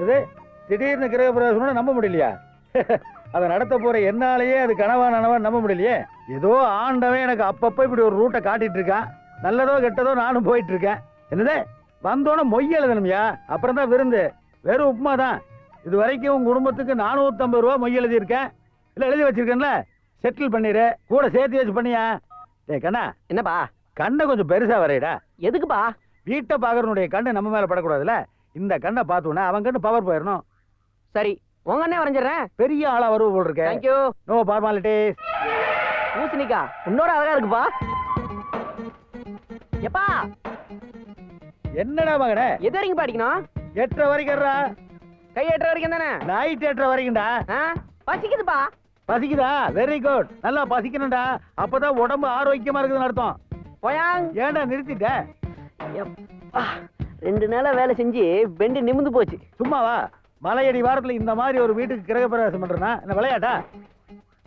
இது திடீர்னு கிரக பிரவேசம் நம்ப முடியலையா? அதை நடத்த போற என்னாலேயே அது கனவா நனவா நம்ப முடியலையே. ஏதோ ஆண்டவன் எனக்கு அப்பப்ப இப்படி ஒரு ரூட்டை காட்டிட்டு இருக்கான். நல்லதோ கெட்டதோ நானும் போயிட்டு இருக்கேன். என்னது வந்தோட மொய் எழுதணும்யா, அப்புறம் தான் விருந்து. வெறும் உப்புமா தான். இது வரைக்கும் உங்க குடும்பத்துக்கு 450 ரூபா மொய் எழுதி இருக்கேன். இல்ல எழுதி வச்சிருக்கேன்ல, செட்டில் பண்ணிடு. கூட சேர்த்து வச்சு பண்ணியா? டேய் கண்ணா. என்னப்பா? கண்ணை கொஞ்சம் பெருசா வரையடா. எதுக்குப்பா? வீட்டை பாக்குறனுடைய கண்ணு நம்ம மேல படக்கூடாதுல. இந்த கண்ணை பார்த்தோன்னா அவன் கண்ணு பவர் போயிடணும். சரி, உங்க அண்ணே வரைஞ்சிடறேன். பெரிய ஆளா வருவ போல் இருக்கேன். தேங்க்யூ. No formalities. பூசணிக்கா இன்னொரு அழகா இருக்குப்பா. எப்பா என்னடா மகனே? எது வரைக்கும் படிக்கணும்? 8:30 வரைக்கும்டா. கை 8:30 வரைக்கும் தானே? நைட் 8:30 வரைக்கும்டா. பசிக்குதுப்பா. பசிக்குதா? Very good. நல்லா பசிக்கணும்டா. அப்பதான் உடம்பு ஆரோக்கியமா இருக்குதுன்னு அர்த்தம். போயாங். ஏன்டா நிறுத்திட்ட? 2 நாளா வேலை செஞ்சு பெண்டு நிமிந்து போச்சு. சும்மாவா? மலையடி வாரத்துல இந்த மாதிரி ஒரு வீட்டுக்கு கிரக பிரவேசம் பண்றேன்னா என்ன விளையாட்டா?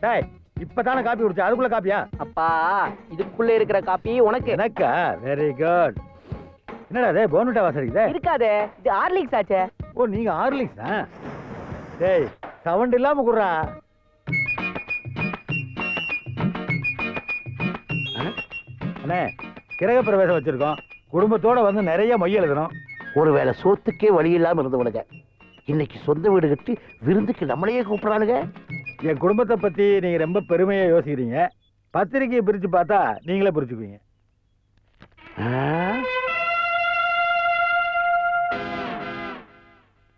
டேய் இப்பதானே காப்பி குடிச்சா, அதுக்குள்ள காப்பியா? அப்பா இதுக்குள்ள இருக்கிற காப்பி உனக்கு. எனக்கா? Very good. என்னடா இது போன்விட்டா வாசரிக்குதே? இருக்காதே, இது ஹார்லிக்ஸ் ஆச்சே. ஓ நீங்க ஹார்லிக்ஸா? டேய் சவுண்ட் இல்லாம குடுறா. அண்ணே கிரக பிரவேசம் வச்சிருக்கோம். குடும்பத்தோட வந்து நிறைய மொய் எழுதணும். ஒருவேளை சோத்துக்கே வழி இல்லாம இருந்தவனுங்க இன்னைக்கு சொந்த வீடு கட்டி விருந்துக்கு நம்மளையே கூப்பிடுறானுங்க. என் குடும்பத்தை பத்தி நீங்க ரொம்ப பெருமையா யோசிக்கிறீங்க. பத்திரிகையை பிரிச்சு பார்த்தா நீங்களே புரிச்சுக்குவீங்க.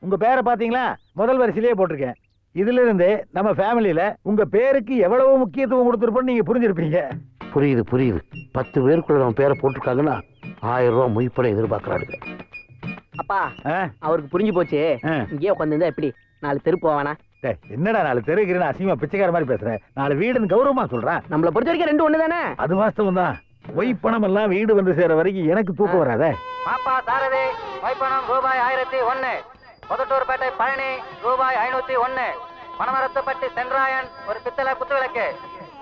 உங்க பேரை பாத்தீங்களா? முதல் வரிசையிலேயே போட்டிருக்கேன். இதுல இருந்து நம்ம ஃபேமிலியில உங்க பேருக்கு எவ்வளவு முக்கியத்துவம் கொடுத்துருப்போம்னு நீங்க புரிஞ்சிருப்பீங்க. புரியுது புரியுது. 10 பேருக்குள்ள நம்ம பேரை போட்டிருக்காங்கன்னா 1000 ரூபாய் மொய்ப்படம் எதிர்பார்க்கறானுங்க. அப்பா அவருக்கு புரிஞ்சு போச்சு. இங்கே உட்காந்துருந்தா எப்படி? 4 தெரு போவானா? என்னடா 4 தெருக்கிறேன்னு அசிங்கமா பிச்சைக்கார மாதிரி பேசுறேன். 4 வீடுன்னு கௌரவமா சொல்றேன். நம்மளை பொறுத்த வரைக்கும் 2 ஒண்ணு தானே? அது வாஸ்தவம் தான். மொய்ப்பணம் எல்லாம் வீடு வந்து சேர வரைக்கும் எனக்கு தூக்கம் வராத. பாப்பா சாரதி மொய்ப்பணம் ரூபாய் 1001. புதட்டூர்பேட்டை பழனி ரூபாய் 501. பனமரத்துப்பட்டி சென்றாயன் ஒரு பித்தளை குத்துவிளக்கு.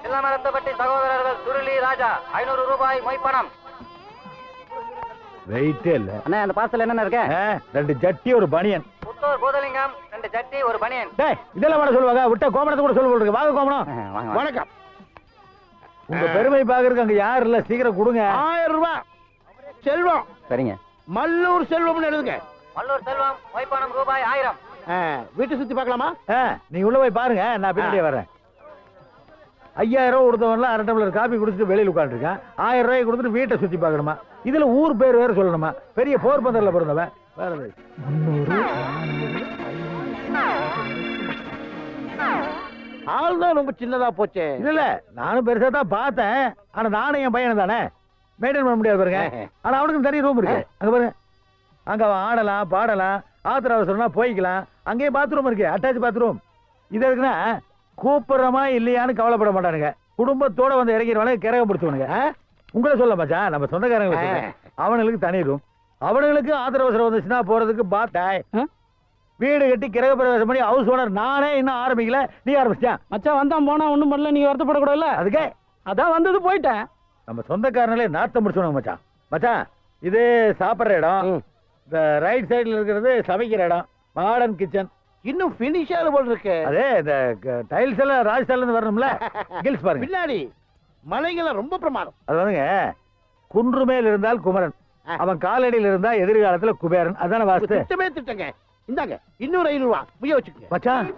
சில்லமரத்துப்பட்டி சகோதரர்கள் சுருளி ராஜா 500 ரூபாய் மொய்ப்பணம். வெயிட்டே இல்ல. அண்ணா அந்த பார்சல் என்னென்ன இருக்கு? 2 ஜட்டி ஒரு பனியன். புத்தூர் பூதலிங்கம் 2 ஜட்டி ஒரு பனியன். டேய் இதெல்லாம் வேணா சொல்லுவாங்க. விட்ட கோமணத்தை கூட சொல்ல போடுங்க. வாங்க கோமணம். வணக்கம். உங்க பெருமை பாக்குறதுக்கு அங்க யாரு இல்ல, சீக்கிரம் கொடுங்க. 1000 ரூபாய் செல்வம். சரிங்க. மல்லூர் செல்வம்னு எழுதுங்க. மல்லூர் செல்வம் மொய்ப்பணம் ரூபாய் 1000. வீட்டை சுத்தி பார்க்கலாமா? நீ உள்ள போய் பாருங்க, நான் பின்னாடியே வரேன். 5000 ரூபாய் கொடுத்தவன்லாம் 1/2 டம்ளர் காபி குடிச்சிட்டு வெளியில் உட்காந்துருக்கான். 1000 ரூபாய் கொடுத்துட்டு வீட்டை சுத்தி பார்க்கணுமா? இதுல ஊர் பேர் வேற சொல்லணுமா? பெரிய போர்பந்தர்ல பிறந்தவன் வேற. 300 ஆள்தான் ரொம்ப சின்னதா போச்சே. இல்ல நானும் பெருசா தான் பார்த்தேன். ஆனா நானும் என் பையன் தானே மெயின்டைன் பண்ண முடியாது பாருங்க. ஆனா அவனுக்கு தனி ரூம் இருக்கு. அங்க பாருங்க, அங்க அவன் ஆடலாம் பாடலாம். ஆத்திர அவசரம்னா போய்க்கலாம். அங்கேயே பாத்ரூம் இருக்கு, அட்டாச் பாத்ரூம். இது எதுக்குன்னா கூப்பிடுறமா இல்லையான்னு கவலைப்பட மாட்டானுங்க. குடும்பத்தோட வந்து இறங்கிடுவானுங்க, கிரகம் பிடிச்சவனுங்க. உங்களே சொல்ல மச்சான், நம்ம சொந்தக்காரங்க அவனுங்களுக்கு தனி ரூம். அவனுங்களுக்கு ஆத்திர அவசரம் வந்துச்சுன்னா போறதுக்கு பாத்தாய். வீடு கட்டி கிரக பிரவேசம் பண்ணி ஹவுஸ் ஓனர் நானே இன்னும் ஆரம்பிக்கல, நீ ஆரம்பிச்சியா? மச்சான் வந்தான் போனா ஒண்ணும் பண்ணல, நீங்க வருத்தப்படக்கூடாதுல்ல. அதுக்கே அதான் வந்தது போயிட்டேன். நம்ம சொந்தக்காரங்களே நாத்தம் முடிச்சோம் மச்சான். மச்சான் இது சாப்பிட்ற இடம். இந்த ரைட் சைடுல இருக்கிறது சமைக்கிற இடம், மாடர்ன் கிச்சன். இன்னும் பினிஷ் ஆகல போல இருக்கு. அதே இந்த டைல்ஸ் எல்லாம் ராஜஸ்தான்ல இருந்து வரணும்ல. கில்ஸ் பாருங்க பின்னாடி மலைகளை ரொம்ப பிரமாதம். அது வந்துங்க, குன்று மேல் இருந்தால் குமரன், அவன் காலடியில் இருந்தா எதிர்காலத்துல குபேரன். அதான வாஸ்து. திட்டமே திட்டங்க. இந்தாங்க இன்னொரு 500 ரூபாய் புரிய வச்சுக்கோங்க மச்சான்.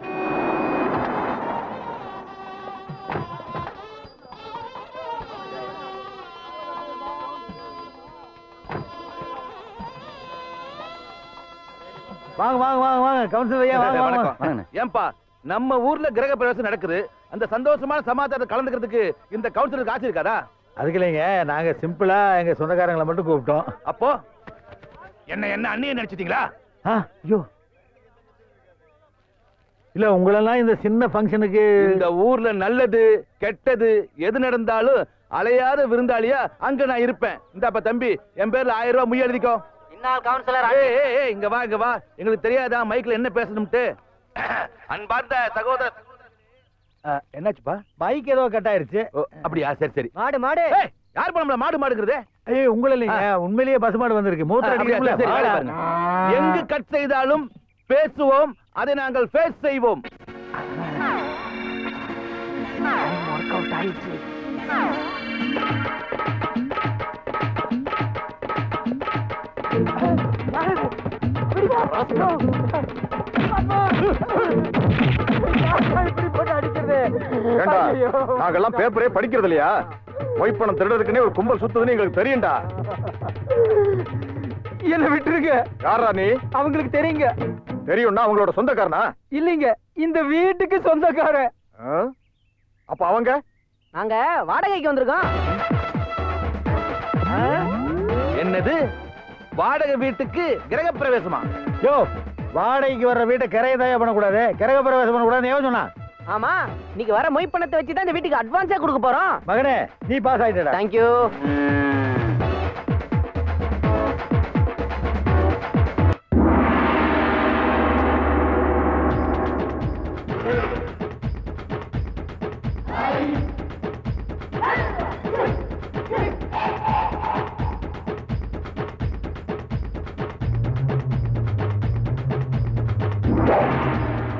வாங்க வாங்க வாங்க வாங்க கவுன்சிலர் ஐயா வாங்க வாங்க. ஏன்பா நம்ம ஊர்ல கிரக பிரவேசம் நடக்குது, அந்த சந்தோஷமான சமாச்சாரத்தை கலந்துக்கிறதுக்கு இந்த கவுன்சிலருக்கு ஆசை இருக்காதா? அதுக்கு இல்லைங்க, நாங்க சிம்பிளா எங்க சொந்தக்காரங்களை மட்டும் கூப்பிட்டோம். அப்போ என்ன அண்ணியை நினைச்சிட்டீங்களா? ஐயோ இல்ல, உங்களெல்லாம் இந்த சின்ன ஃபங்க்ஷனுக்கு. இந்த ஊர்ல நல்லது கெட்டது எது நடந்தாலும் அலையாத விருந்தாளியா அங்க நான் இருப்பேன். இந்தாப்பா தம்பி, என் பேர்ல 1000 ரூபாய் முய் எழுதிக்கோ. இன்னால் கவுன்சிலர் இங்க வா இங்க வா. எங்களுக்கு தெரியாதா மைக்ல என்ன பேசணும்ட்டு? அன்பார்ந்த சகோதரர். என்னாச்சுப்பா? பைக் ஏதோ கட் ஆயிருச்சு. அப்படியா? சரி சரி. மாடு மாடு. யார் நம்மள மாடு மாடுங்கிறது? ஐயோ உங்கள இல்லைங்க, உண்மையிலேயே பசுமாடு வந்திருக்கு. மூத்திர அடிக்கிறீங்களா? எங்க கட் செய்தாலும் பேசுவோம், அதை நாங்கள் ஃபேஸ் செய்வோம். நாங்கெல்லாம் பேப்பரே படிக்கிறது இல்லையா? மொய்ப்பணம் திருடருக்குன்னே ஒரு கும்பல் சுத்துதுன்னு எங்களுக்கு தெரியும்டா. என்ன விட்டுருங்க. யாரா நீ? அவங்களுக்கு தெரியுங்க. தெரியும்னா அவங்களோட சொந்தக்காரனா? இல்லைங்க, இந்த வீட்டுக்கு சொந்தக்காரன். அப்ப அவங்க? நாங்க வாடகைக்கு வந்திருக்கோம். என்னது வாடகை வீட்டுக்கு கிரக பிரவேசமா? யோ, வாடகைக்கு வர்ற வீட்டை கிரைய தயா பண்ணக்கூடாது, கிரக பிரவேசம் பண்ணக்கூடாது எவன் சொன்னா? ஆமா, இன்னைக்கு வர மொய் பணத்தை வச்சு தான் இந்த வீட்டுக்கு அட்வான்ஸா கொடுக்க போறோம். மகனே, நீ பாஸ் ஆயிட்டடா. தேங்க்யூ.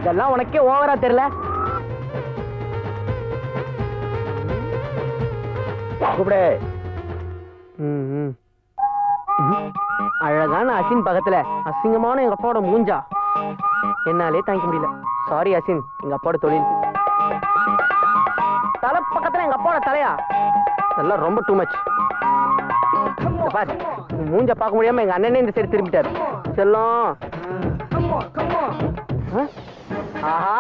இதெல்லாம் உனக்கே ஓவரா தெரியல. கூப்பிடு. அழகான அசின் பக்கத்துல அசிங்கமான எங்க அப்பாவோட மூஞ்சா என்னாலே தாங்கிக்க முடியல. சாரி அசின், எங்க அப்பாவோட தொழில். தலை பக்கத்துல எங்க அப்பாவோட தலையா, அதெல்லாம் ரொம்ப டூ மச். பாரு, மூஞ்ச பார்க்க முடியாம எங்க அண்ணனே இந்த சைடு திரும்பிட்டாரு. செல்லம். ஆஹா,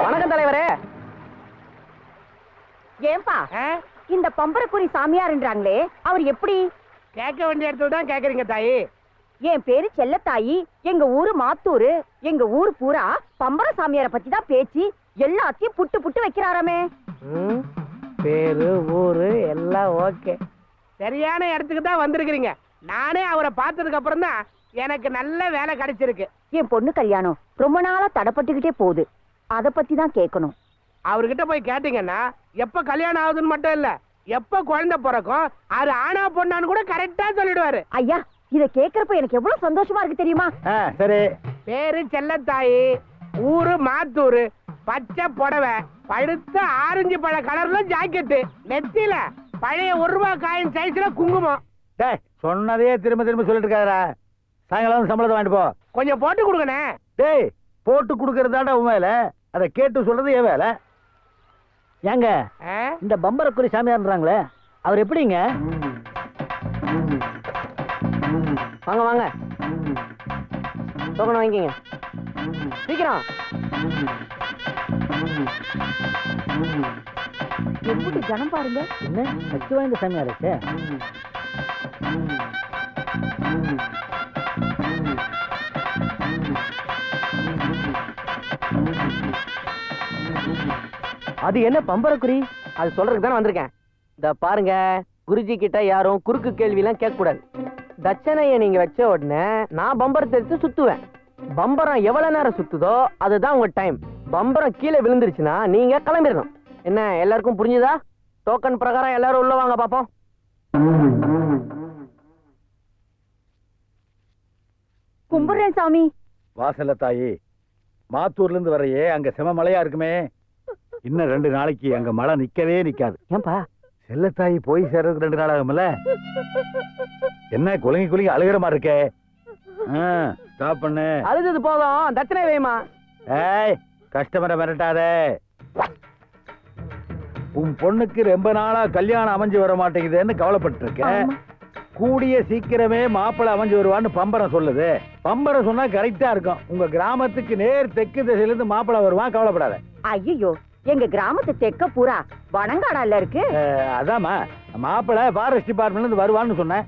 வணக்கம் தலைவரே. ஏன்பா இந்த பம்பரக்குறி சாமியார்ன்றாங்களே, அவர் எப்படி? கேட்க வேண்டிய இடத்துல தான் கேக்குறீங்க தாயி. என் பேரு செல்லத்தாயி, எங்க ஊரு மாத்தூரு. எங்க ஊர் பூரா பம்பர சாமியார பத்தி தான் பேச்சு. எல்லாத்தையும் புட்டு புட்டு வைக்கிறாராமே. பேரு ஊரு எல்லாம் ஓகே, சரியான இடத்துக்கு தான் வந்திருக்கிறீங்க. நானே அவரை பார்த்ததுக்கு அப்புறம் தான் எனக்கு நல்ல வேலை கிடைச்சிருக்கு. என் பொண்ணு கல்யாணம் ரொம்ப நாளா தடப்பட்டுக்கிட்டே போகுது, அத பத்தி தான் கேட்கணும். அவர்கிட்ட போய் கேட்டீங்கன்னா எப்ப கல்யாணம் ஆகுதுன்னு மட்டும் இல்ல, எப்ப குழந்தை பிறக்கும், அது ஆனா பொண்ணான்னு கூட கரெக்டா சொல்லிடுவாரு. ஐயா, இத கேக்குறப்ப எனக்கு எவ்வளவு சந்தோஷமா இருக்கு தெரியுமா? சரி. பேரு செல்லத்தாயி, ஊரு மாத்தூரு, பச்சை புடவை, பழுத்த ஆரஞ்சு பழ கலர்ல ஜாக்கெட்டு, நெத்தியில பழைய 1 ரூபாய் காயின் சைஸ்ல குங்குமம். டேய், சொன்னதே திரும்ப திரும்ப சொல்லிட்டு இருக்காதடா. சாயங்காலம் சம்பளத்தை வாங்கிட்டு போ. கொஞ்சம் போட்டு கொடுங்கண்ணே. டேய், போட்டு கொடுக்கறதாண்டா உன் வேலை, அதை கேட்டு சொல்றது என் வேலை. ஏங்க, இந்த பம்பரக்குறி சாமியார்ன்றாங்களே, அவர் எப்படிங்க? வாங்க வாங்க, டோக்கன் வாங்கிக்கங்க சீக்கிரம். எப்படி ஜனம் பாருங்க. என்ன சக்தி வாய்ந்த சாமியாருக்கு? அது என்ன பம்பரக்குறி? அது சொல்றதுக்கு தானே வந்திருக்கேன். இந்த பாருங்க, குருஜி கிட்ட யாரும் குறுக்கு கேள்வி எல்லாம் கேட்க கூடாது. தட்சணையை நீங்க வச்ச உடனே நான் பம்பரத்தை எடுத்து சுத்துவேன். பம்பரம் எவ்வளவு நேரம் சுத்துதோ அதுதான் உங்க டைம். பம்பரம் கீழே விழுந்துருச்சுன்னா நீங்க கிளம்பிடணும். என்ன எல்லாருக்கும் புரிஞ்சுதா? டோக்கன் பிரகாரம் எல்லாரும் உள்ள வாங்க பாப்போம். கும்பிடுறேன் சாமி. வாசல்ல தாயி, மாத்தூர்ல இருந்து வரையே அங்க செம மழையா இருக்குமே. இன்னும் 2 நாளைக்கு அங்க மழை நிக்கவே நிக்காது. ஏன்பா? செல்லத்தாயி போய் சேர்றதுக்கு 2 நாள் ஆகும்ல. என்ன குலுங்கி குலுங்கி அழுகிற மாதிரி இருக்கே? ஸ்டாப் பண்ணு. அழுது போதும், தட்சணை வேமா. ஏய், கஸ்டமரை மிரட்டாதே. உன் பொண்ணுக்கு ரொம்ப நாளா கல்யாணம் அமைஞ்சு வர மாட்டேங்குதுன்னு கவலைப்பட்டு இருக்கேன். கூடிய சீக்கிரமே மாப்பிள்ளை அமைஞ்சு வருவான்னு பம்பரம் சொல்லுது. பம்பரம் சொன்னா கரெக்டா இருக்கும். உங்க கிராமத்துக்கு நேர் தெற்கு திசையில இருந்து மாப்பிள்ளை வருவான், கவலைப்படாத. ஐயோ, எங்க கிராமத்து தெக்க பூரா வனங்காடால இருக்கு. அதாமா, மாப்பிள்ளை ஃபாரஸ்ட் டிபார்ட்மெண்ட்ல இருந்து வருவான்னு சொன்னேன்.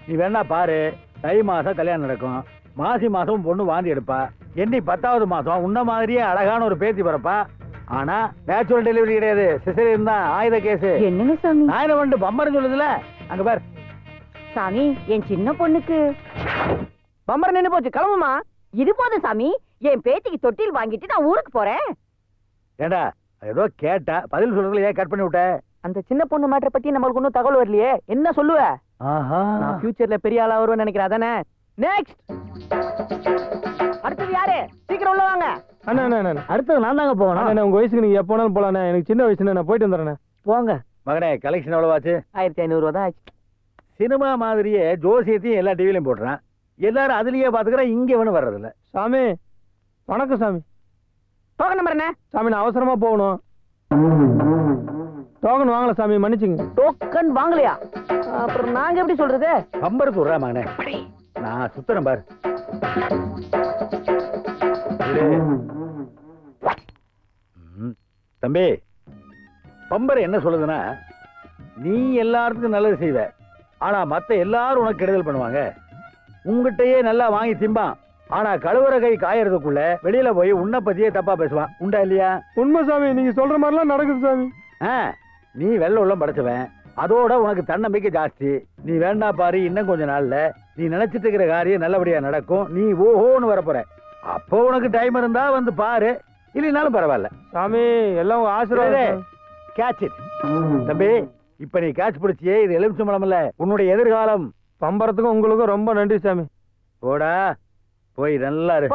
நீ வேணா பாரு, தை மாசம் கல்யாணம் நடக்கும். மாசி மாசம் பொண்ணு வாந்தி எடுப்பா. எண்ணி 10வது மாசம் உன்ன மாதிரியே அழகான ஒரு பேத்தி பிறப்பா. ஆனா நேச்சுரல் டெலிவரி கிடையாது, சிசேரியன் தான். ஆயுத கேஸ். என்னங்க சாமி? நான் என்ன பண்ணு, பம்பரம் சொல்லுதுல, அங்க பாரு. சாமி, என் சின்ன பொண்ணுக்கு பம்பரம் நின்னு போச்சு, கிளம்புமா. இது போதும் சாமி, என் பேத்திக்கு தொட்டில் வாங்கிட்டு நான் ஊருக்கு போறேன். ஏண்டா, ஏதோ கேட்டா பதில் சொல்றதுல ஏன் கட் பண்ணி விட்ட? அந்த சின்ன பொண்ணு மேட்டரை பத்தி நம்மளுக்கு ஒன்னும் தகவல் வரலையே, என்ன சொல்லுவ? ஆஹா, நான் ஃபியூச்சர்ல பெரிய ஆளா வருவேன்னு நினைக்கிறேன். அதானே? நெக்ஸ்ட் அடுத்தது யாரு? சீக்கிரம் உள்ள வாங்க. அண்ணா அடுத்தது நான் தாங்க போகணும். உங்க வயசுக்கு நீங்க எப்போ வேணாலும் போலாண்ணே. எனக்கு சின்ன வயசுல நான் போயிட்டு வந்துடுறேன். போங்க மகனே. கலெக்ஷன் எவ்வளவு ஆச்சு? 1500 ரூபா தான் ஆச்சு. சினிமா மாதிரியே ஜோசியத்தையும் எல்லா டிவிலையும் போடுறான். எல்லாரும் அதுலயே பாத்துக்கிறேன், இங்க வேணும் வர்றதில்ல. சாமி வணக்கம் சாமி. டோக்கன் நம்பர் என்ன? சாமி நான் அவசரமா போகணும். டோக்கன் வாங்கல சாமி, மன்னிச்சுங்க. டோக்கன் வாங்கலையா? அப்புறம் நாங்க எப்படி சொல்றது? பம்பர் சொல்றா மகனே. நான் சுத்தரம் பாரு. தம்பி, பம்பர் என்ன சொல்லுதுன்னா, நீ எல்லாருக்கும் நல்லது செய்வ, ஆனா மத்த எல்லாரும் உனக்கு கெடுதல் பண்ணுவாங்க. உங்ககிட்டயே நல்லா வாங்கி திம்பான், ஆனா கழுவுற கை காயறதுக்குள்ள வெளியில போய் உன்னை பத்தியே தப்பா பேசுவான். உண்டா இல்லையா? உண்மை சாமி, நீங்க சொல்ற மாதிரிலாம் நடக்குது சாமி. நீ வெள்ள உள்ளம் படைச்சவன், அதோட உனக்கு தன்னம்பிக்கை ஜாஸ்தி. நீ வேண்டா பாரு, இன்னும் கொஞ்ச நாள்ல நீ நினைச்சிட்டு இருக்கிற காரியம் நல்லபடியா நடக்கும். நீ ஓஹோன்னு வரப்போற. அப்போ உனக்கு டைம் இருந்தா வந்து பாரு, இல்லைனாலும் பரவாயில்ல. சாமி எல்லாம் உங்க ஆசீர்வாதம். கேட்ச் இட் தம்பி. இப்ப நீ கேட்ச் பிடிச்சியே, இது எலுமிச்சம்பழம் இல்ல, உன்னுடைய எதிர்காலம். பம்பரத்துக்கும் உங்களுக்கும் ரொம்ப நன்றி சாமி. போடா போய் நல்லா இரு.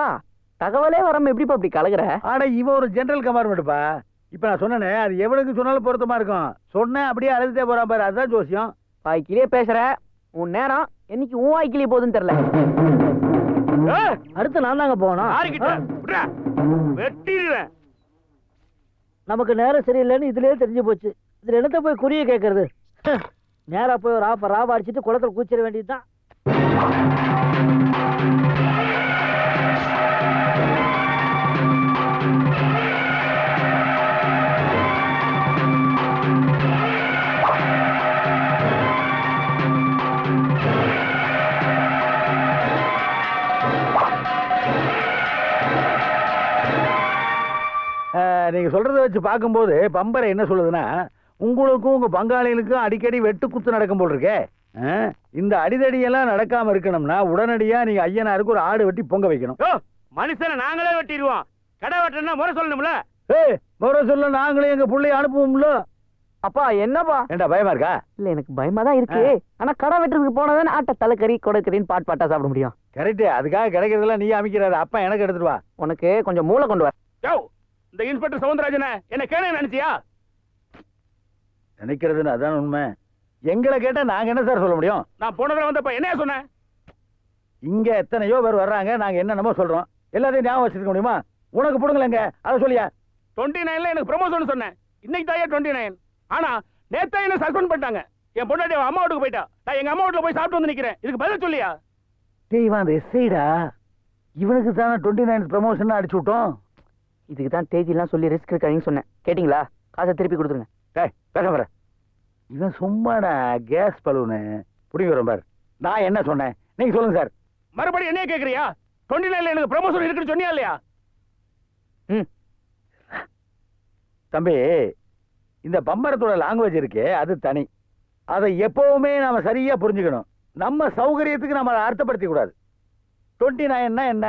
தகவலே வராம எப்படிப்பா இப்படி கலகுற? ஆனா இவன் ஒரு ஜெனரல் கம்பார்ட்மெண்ட்ப்பா. இப்ப நான் சொன்னேனே, அது எவனுக்கு சொன்னாலும் பொருத்தமா இருக்கும். சொன்னேன் அப்படியே அழுதுட்டே போறான் பாரு, அதுதான் ஜோசியம். வாய்க்கிலேயே பேசுற. உன் நேரம் என்னைக்கு உன் வாய்க்கிலேயே போகுதுன்னு தெரியல. அடுத்து நான் தாங்க போகணும். நமக்கு நேரம் சரியில்லைன்னு இதுலயே தெரிஞ்சு போச்சு. இதுல என்னத்த போய் குறிய கேட்கறது? நேரா போய் ஒரு ராவ அடிச்சுட்டு குளத்துல கூச்சிட வேண்டியதுதான். நீங்க சொல்றதை வச்சு பார்க்கும்போது பம்பரை என்ன சொல்லுதுன்னா, உங்களுக்கும் உங்க பங்காளிகளுக்கும் அடிக்கடி வெட்டு குத்து நடக்கும் போல் இருக்கே. இந்த அடிதடியெல்லாம் நடக்காம இருக்கணும்னா உடனடியா நீங்க ஐயனாருக்கு ஒரு ஆடு வெட்டி பொங்க வைக்கணும். மனுஷனை நாங்களே வெட்டிடுவோம். கடை வெட்டணும்னா முறை சொல்லணும்ல. முறை சொல்ல நாங்களே எங்க பிள்ளைய அனுப்புவோம்ல. அப்பா என்னப்பா? ஏண்டா பயமா இருக்கா? இல்ல எனக்கு பயமா தான் இருக்கு. ஆனா கடை வெட்டுறதுக்கு போனதானே ஆட்ட தலைக்கறி கொடைக்கறின்னு பாட்டா சாப்பிட முடியும். கரெக்ட். அதுக்காக கிடைக்கிறதெல்லாம் நீ அமைக்கிறாரு. அப்பா எனக்கு எடுத்துட்டு வா. உனக்கு கொஞ்சம் மூளை கொண்டு வர. இந்த இன்ஸ்பெக்டர் சவுந்தரராஜன என்ன கேளு நினைச்சியா? நினைக்கிறதுன்னு அதான் உண்மை. எங்களை கேட்டா நாங்க என்ன சார் சொல்ல முடியும்? நான் போனதுல வந்தப்ப என்ன சொன்னேன்? இங்க எத்தனையோ பேர் வர்றாங்க, நாங்க என்னென்னமோ சொல்றோம். எல்லாத்தையும் ஞாபகம் வச்சிருக்க முடியுமா? உனக்கு போடுங்களேங்க, அதை சொல்லியா? 29ல எனக்கு ப்ரமோஷன் சொன்னேன். இன்னைக்கு தாயா 29. ஆனா நேத்தா என்ன சஸ்பெண்ட் பண்ணிட்டாங்க. என் பொண்டாட்டி அம்மா வீட்டுக்கு போயிட்டா. நான் எங்க அம்மா வீட்டுல போய் சாப்பிட்டு வந்து நிக்கிறேன். இதுக்கு பதில் சொல்லியா? இவன் அந்த எஸ்ஐடா, இவனுக்கு தானே 29 ப்ரமோஷன் அடிச்சு விட்டோம். இதுக்கு தான் தேதியெல்லாம் சொல்லி ரிஸ்க் இருக்காதுன்னு சொன்னேன். கேட்டீங்களா? காசை திருப்பி கொடுத்துருங்க. பேச வர. இவன் சும்மாடா கேஸ் பலூனு புடிங்க வரும் பாரு. நான் என்ன சொன்னேன் நீங்க சொல்லுங்க சார். மறுபடியும் என்ன கேக்குறியா? 29ல எனக்கு ப்ரமோஷன் இருக்குன்னு சொன்னியா இல்லையா? தம்பி, இந்த பம்பரத்தோட லாங்குவேஜ் இருக்கே அது தனி. அதை எப்பவுமே நாம சரியா புரிஞ்சுக்கணும். நம்ம சௌகரியத்துக்கு நம்ம அதை அர்த்தப்படுத்தி கூடாது. 29னா என்ன?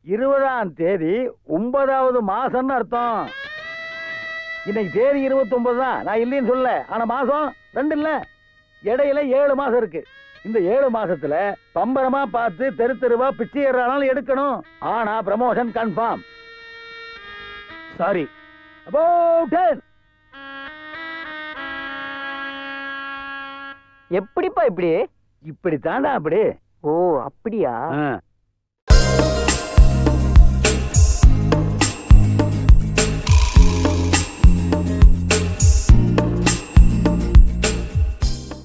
20ஆம் தேதி 9வது மாசம்னு அர்த்தம். இன்னைக்கு தேதி 29 தான், நான் இல்லைன்னு சொல்ல. ஆனா மாசம் 2 இல்ல, இடையில 7 மாசம் இருக்கு. இந்த 7 மாசத்துல பம்பரமா பார்த்து தெரு தெருவா பிச்சை ஏறாலும் எடுக்கணும். ஆனா ப்ரமோஷன் கன்ஃபார்ம். Sorry about 10. எப்படிப்பா இப்படி? இப்படி தாண்டா அப்படி. ஓ அப்படியா?